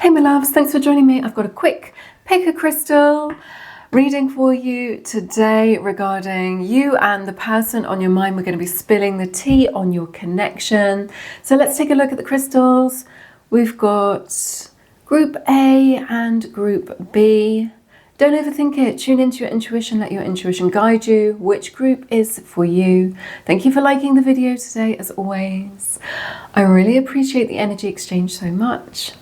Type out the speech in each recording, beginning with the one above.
Hey my loves, thanks for joining me. I've got a quick pick a crystal reading for you today regarding you and the person on your mind. We're going to be spilling the tea on your connection. So let's take a look at the crystals. We've got group A and group B. Don't overthink it. Tune into your intuition. Let your intuition guide you. Which group is for you? Thank you for liking the video today, as always. I really appreciate the energy exchange so much.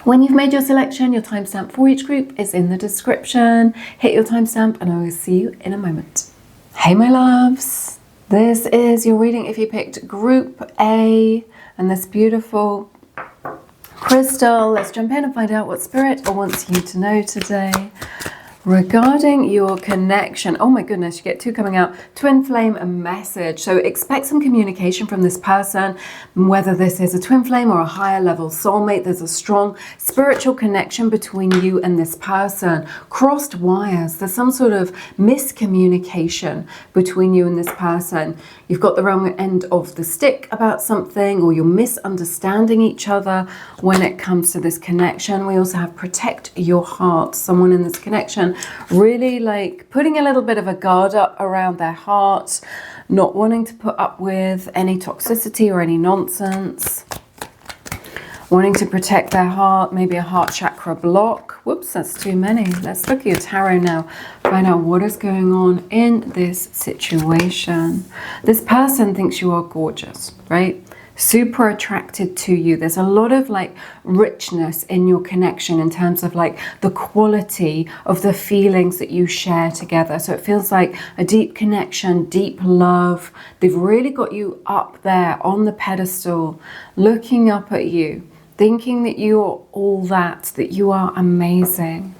When you've made your selection, your timestamp for each group is in the description. Hit your timestamp and I will see you in a moment. Hey my loves, this is your reading if you picked group A and this beautiful crystal. Let's jump in and find out what Spirit wants you to know today regarding your connection. Oh my goodness, you get two coming out. Twin flame and message. So expect some communication from this person, whether this is a twin flame or a higher level soulmate. There's a strong spiritual connection between you and this person. Crossed wires. There's some sort of miscommunication between you and this person. You've got the wrong end of the stick about something, or you're misunderstanding each other when it comes to this connection. We also have protect your heart. Someone in this connection really like putting a little bit of a guard up around their heart, not wanting to put up with any toxicity or any nonsense, wanting to protect their heart, maybe a heart chakra block. Whoops, that's too many. Let's look at your tarot now, find out what is going on in this situation. This person thinks you are gorgeous, right? Super attracted to you. There's a lot of like richness in your connection in terms of like the quality of the feelings that you share together. So it feels like a deep connection, deep love. They've really got you up there on the pedestal, looking up at you, thinking that you're all that you are amazing.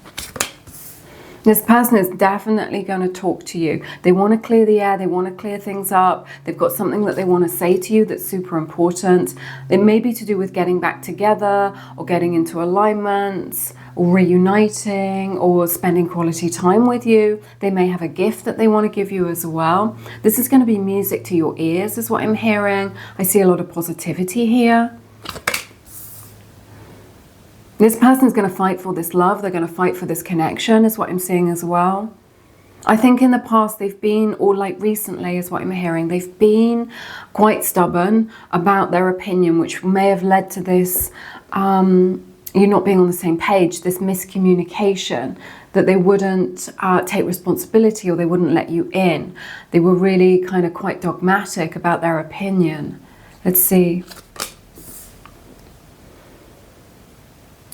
This person is definitely going to talk to you. They want to clear the air. They want to clear things up. They've got something that they want to say to you that's super important. It may be to do with getting back together or getting into alignment or reuniting or spending quality time with you. They may have a gift that they want to give you as well. This is going to be music to your ears is what I'm hearing. I see a lot of positivity here. This person's going to fight for this love. They're going to fight for this connection is what I'm seeing as well. I think in the past they've been, or like recently is what I'm hearing, they've been quite stubborn about their opinion, which may have led to this, you not being on the same page, this miscommunication, that they wouldn't take responsibility or they wouldn't let you in. They were really kind of quite dogmatic about their opinion. Let's see.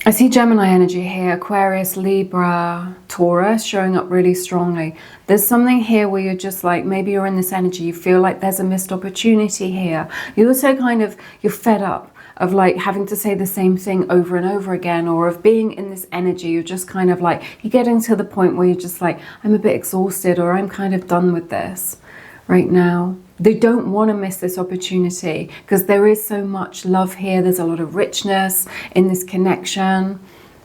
I see Gemini energy here, Aquarius, Libra, Taurus showing up really strongly. There's something here where you're just like, maybe you're in this energy, you feel like there's a missed opportunity here. You also kind of, you're fed up of like having to say the same thing over and over again, or of being in this energy. You're just kind of like, you're getting to the point where you're just like, I'm a bit exhausted, or I'm kind of done with this right now. They don't want to miss this opportunity because there is so much love here. There's a lot of richness in this connection.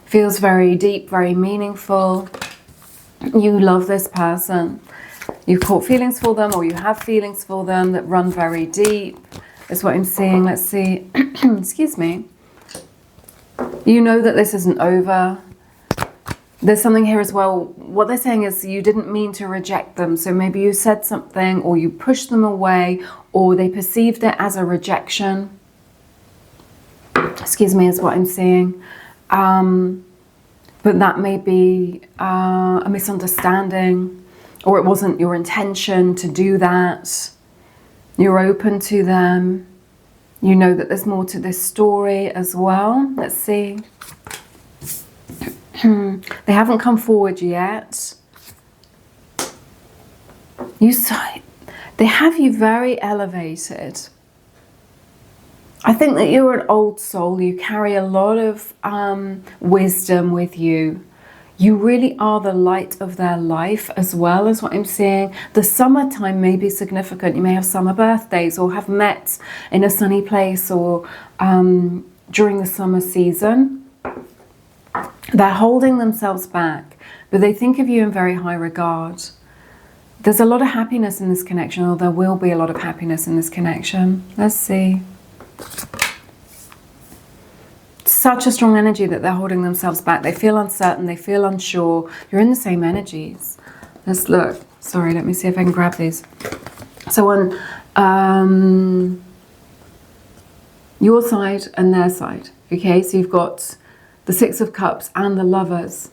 Feels very deep, very meaningful. You love this person. You've caught feelings for them, or you have feelings for them that run very deep. That's what I'm seeing. Let's see. Excuse me. You know that this isn't over. There's something here as well. What they're saying is you didn't mean to reject them. So maybe you said something, or you pushed them away, or they perceived it as a rejection. Excuse me, is what I'm seeing. But that may be a misunderstanding, or it wasn't your intention to do that. You're open to them. You know that there's more to this story as well. Let's see. They haven't come forward yet. They have you very elevated. I think that you're an old soul. You carry a lot of wisdom with you. You really are the light of their life as well, as what I'm seeing. The summertime may be significant. You may have summer birthdays, or have met in a sunny place, or during the summer season. They're holding themselves back, but they think of you in very high regard. There's a lot of happiness in this connection, or there will be a lot of happiness in this connection. Let's see. such a strong energy that they're holding themselves back. They feel uncertain, they feel unsure. You're in the same energies. Let's look. Sorry, let me see if I can grab these. So on your side and their side, okay? So you've got the Six of Cups and the Lovers.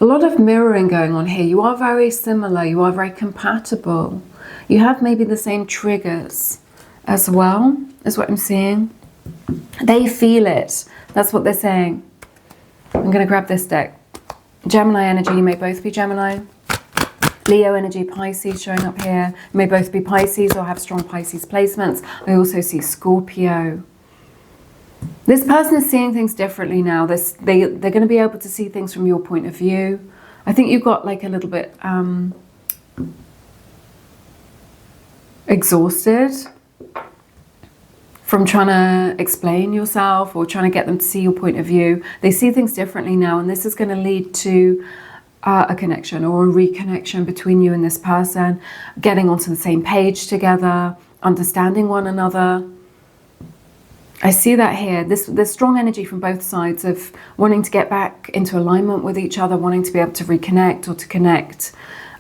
A lot of mirroring going on here. You are very similar. You are very compatible. You have maybe the same triggers as well, is what I'm seeing. They feel it. That's what they're saying. I'm going to grab this deck. Gemini energy. You may both be Gemini. Leo energy, Pisces showing up here. You may both be Pisces or have strong Pisces placements. I also see Scorpio. This person is seeing things differently now. They're going to be able to see things from your point of view. I think you've got like a little bit exhausted from trying to explain yourself or trying to get them to see your point of view. They see things differently now, and this is going to lead to a connection or a reconnection between you and this person, getting onto the same page together, understanding one another. I see that here. There's strong energy from both sides of wanting to get back into alignment with each other, wanting to be able to reconnect or to connect.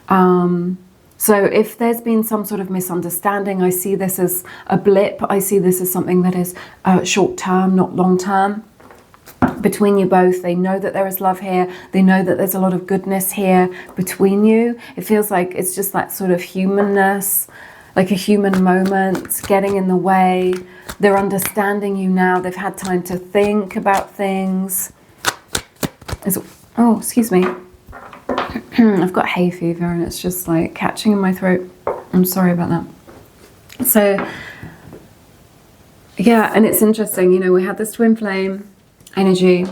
So if there's been some sort of misunderstanding, I see this as a blip. I see this as something that is short term, not long term. Between you both, they know that there is love here. They know that there's a lot of goodness here between you. It feels like it's just that sort of humanness, like a human moment getting in the way. They're understanding you now. They've had time to think about things. Oh, excuse me. I've got hay fever and it's just like catching in my throat. I'm sorry about that. So, yeah, and it's interesting. You know, we had this twin flame energy.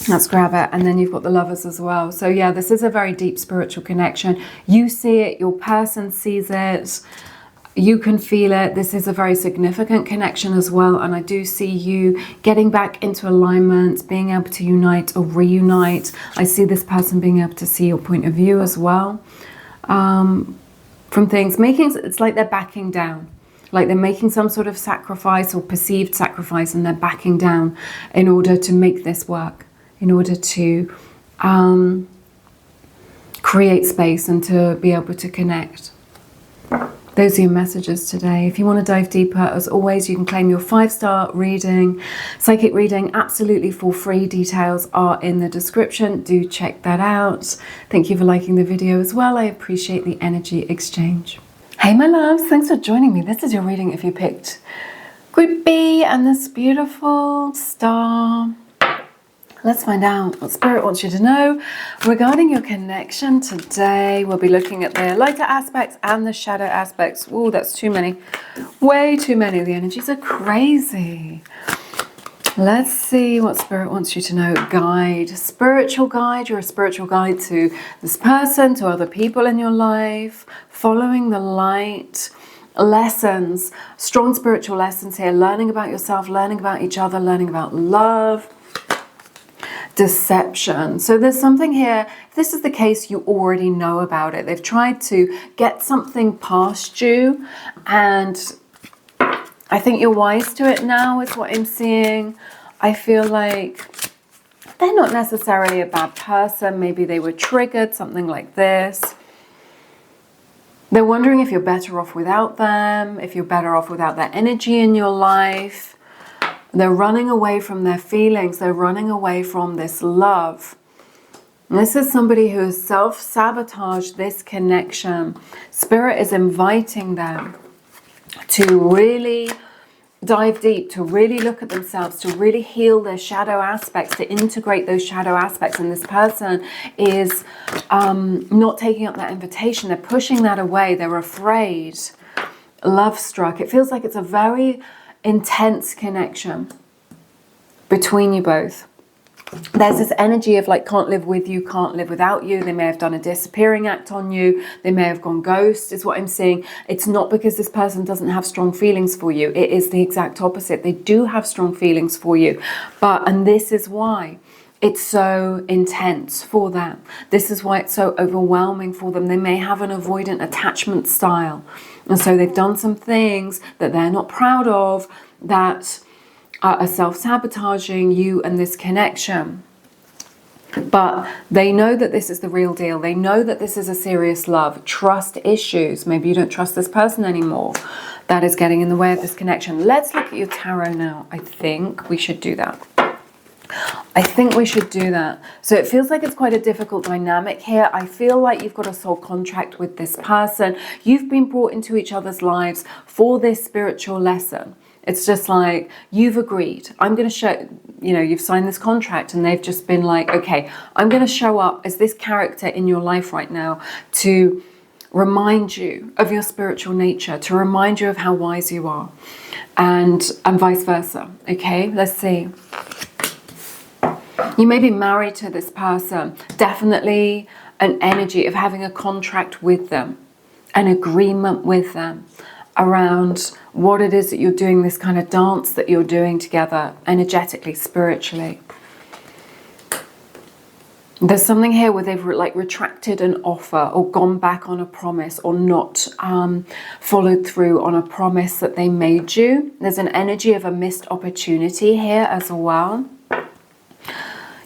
Let's grab it. And then you've got the Lovers as well. So, yeah, this is a very deep spiritual connection. You see it. Your person sees it. You can feel it. This is a very significant connection as well. And I do see you getting back into alignment, being able to unite or reunite. I see this person being able to see your point of view as well. From things, it's like they're backing down. Like they're making some sort of sacrifice or perceived sacrifice, and they're backing down in order to make this work, in order to create space and to be able to connect. Those are your messages today. If you want to dive deeper, as always, you can claim your 5-star reading, psychic reading, absolutely for free. Details are in the description. Do check that out. Thank you for liking the video as well. I appreciate the energy exchange. Hey, my loves. Thanks for joining me. This is your reading if you picked Group B and this beautiful star. Let's find out what Spirit wants you to know regarding your connection today. We'll be looking at the lighter aspects and the shadow aspects. Oh, that's too many. Way too many. The energies are crazy. Let's see what Spirit wants you to know. Guide. Spiritual guide. You're a spiritual guide to this person, to other people in your life. Following the light. Lessons. Strong spiritual lessons here. Learning about yourself, learning about each other, learning about love. Deception. So there's something here. If this is the case, you already know about it. They've tried to get something past you, and I think you're wise to it now is what I'm seeing. I feel like they're not necessarily a bad person. Maybe they were triggered, something like this. They're wondering if you're better off without them, if you're better off without their energy in your life. They're running away from their feelings. They're running away from this love. And this is somebody who has self-sabotaged this connection. Spirit is inviting them to really dive deep, to really look at themselves, to really heal their shadow aspects, to integrate those shadow aspects. And this person is not taking up that invitation. They're pushing that away. They're afraid. Love struck. It feels like it's a very intense connection between you both. There's this energy of like, can't live with you, can't live without you. They may have done a disappearing act on you. They may have gone ghost, is what I'm seeing. It's not because this person doesn't have strong feelings for you. It is the exact opposite. They do have strong feelings for you. And this is why it's so intense for them. This is why it's so overwhelming for them. They may have an avoidant attachment style. And so they've done some things that they're not proud of, that are self-sabotaging you and this connection. But they know that this is the real deal. They know that this is a serious love. Trust issues. Maybe you don't trust this person anymore. That is getting in the way of this connection. Let's look at your tarot now. I think we should do that. So it feels like it's quite a difficult dynamic here. I feel like you've got a soul contract with this person. You've been brought into each other's lives for this spiritual lesson. It's just like, you've agreed. I'm going to show, you've signed this contract, and they've just been like, okay, I'm going to show up as this character in your life right now to remind you of your spiritual nature, to remind you of how wise you are, and vice versa. Okay, let's see. You may be married to this person. Definitely an energy of having a contract with them, an agreement with them around what it is that you're doing, this kind of dance that you're doing together, energetically, spiritually. There's something here where they've retracted an offer, or gone back on a promise, or not followed through on a promise that they made you. There's an energy of a missed opportunity here as well.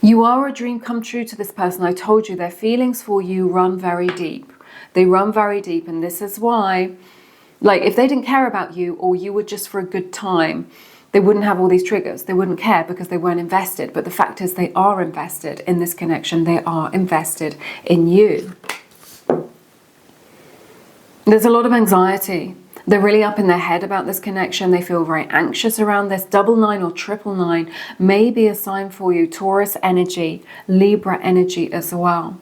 You are a dream come true to this person. I told you their feelings for you run very deep. They run very deep, and this is why, if they didn't care about you, or you were just for a good time, they wouldn't have all these triggers. They wouldn't care because they weren't invested. But the fact is, they are invested in this connection. They are invested in you. There's a lot of anxiety. They're really up in their head about this connection. They feel very anxious around this. 99 or 999 may be a sign for you. Taurus energy, Libra energy as well.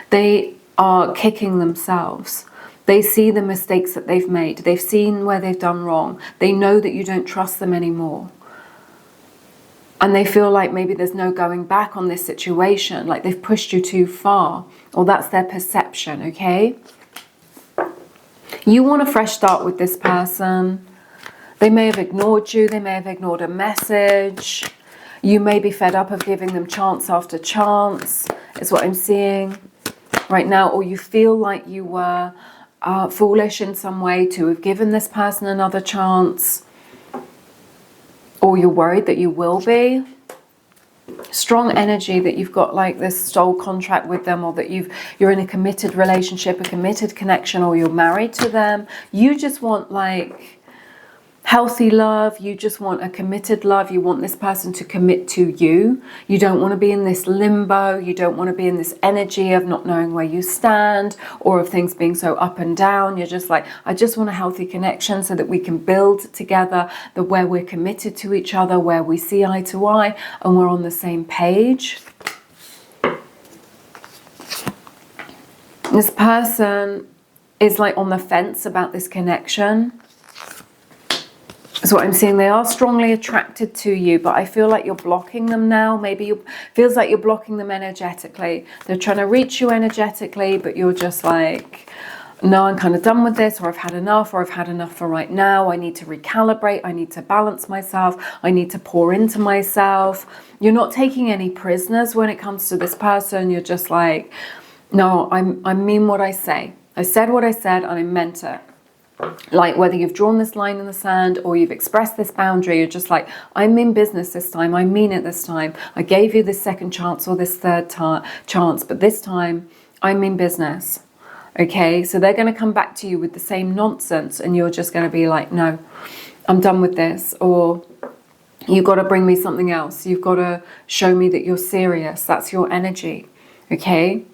They are kicking themselves. They see the mistakes that they've made. They've seen where they've done wrong. They know that you don't trust them anymore. And they feel like maybe there's no going back on this situation, like they've pushed you too far, or that's their perception, okay? You want a fresh start with this person. They may have ignored you. They may have ignored a message. You may be fed up of giving them chance after chance, is what I'm seeing right now. Or you feel like you were foolish in some way to have given this person another chance. Or you're worried that you will be. Strong energy that you've got this soul contract with them, or that you're in a committed relationship, a committed connection, or you're married to them. You just want healthy love. You just want a committed love. You want this person to commit to you. You don't want to be in this limbo. You don't want to be in this energy of not knowing where you stand, or of things being so up and down. You're just I just want a healthy connection so that we can build together, where we're committed to each other, where we see eye to eye, and we're on the same page. This person is on the fence about this connection. That's what I'm seeing. They are strongly attracted to you, but I feel like you're blocking them now. Maybe feels like you're blocking them energetically. They're trying to reach you energetically, but you're just no, I'm kind of done with this, or I've had enough, or I've had enough for right now. I need to recalibrate. I need to balance myself. I need to pour into myself. You're not taking any prisoners when it comes to this person. You're just no, I mean what I say. I said what I said, and I meant it. Whether you've drawn this line in the sand or you've expressed this boundary, you're just I'm in business this time. I mean it this time. I gave you this second chance or this third chance, but this time I'm in business. Okay, so they're going to come back to you with the same nonsense, and you're just going to be no, I'm done with this. Or you've got to bring me something else. You've got to show me that you're serious. That's your energy. Okay.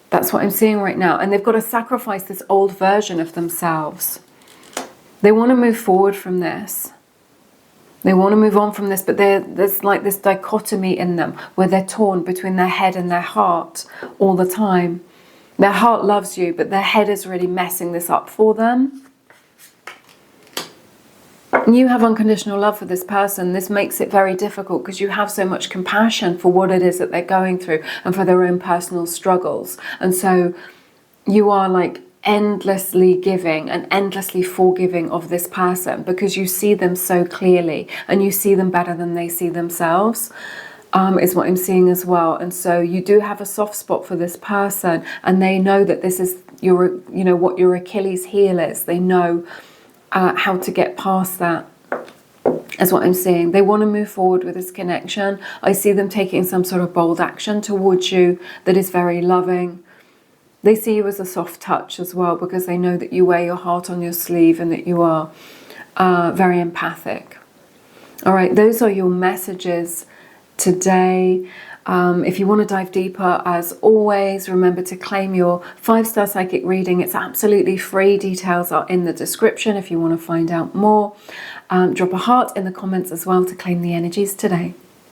That's what I'm seeing right now. And they've got to sacrifice this old version of themselves. They want to move forward from this. They want to move on from this, but there's this dichotomy in them where they're torn between their head and their heart all the time. Their heart loves you, but their head is really messing this up for them. You have unconditional love for this person. This makes it very difficult because you have so much compassion for what it is that they're going through and for their own personal struggles. And so you are endlessly giving and endlessly forgiving of this person because you see them so clearly and you see them better than they see themselves, is what I'm seeing as well. And so you do have a soft spot for this person, and they know that this is what your Achilles heel is. They know how to get past that. That's what I'm seeing. They want to move forward with this connection. I see them taking some sort of bold action towards you that is very loving. They see you as a soft touch as well, because they know that you wear your heart on your sleeve and that you are very empathic. All right, those are your messages today. If you want to dive deeper, as always, remember to claim your 5-star psychic reading. It's absolutely free. Details are in the description if you want to find out more. Drop a heart in the comments as well to claim the energies today.